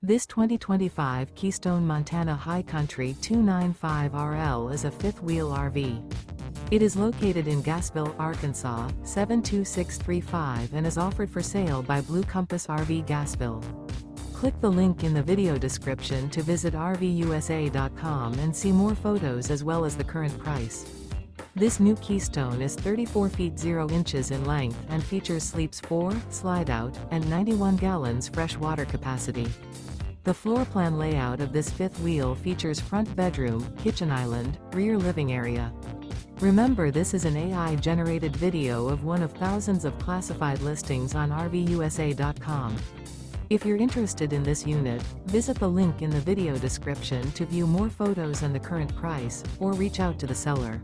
This 2025 Keystone Montana High Country 295RL is a fifth-wheel RV. It is located in Gassville, Arkansas, 72635 and is offered for sale by Blue Compass RV Gassville. Click the link in the video description to visit RVUSA.com and see more photos as well as the current price. This new Keystone is 34 feet 0 inches in length and features sleeps 4, slide-out, and 91 gallons fresh water capacity. The floor plan layout of this fifth wheel features front bedroom, kitchen island, rear living area. Remember, this is an AI-generated video of one of thousands of classified listings on RVUSA.com. If you're interested in this unit, visit the link in the video description to view more photos and the current price, or reach out to the seller.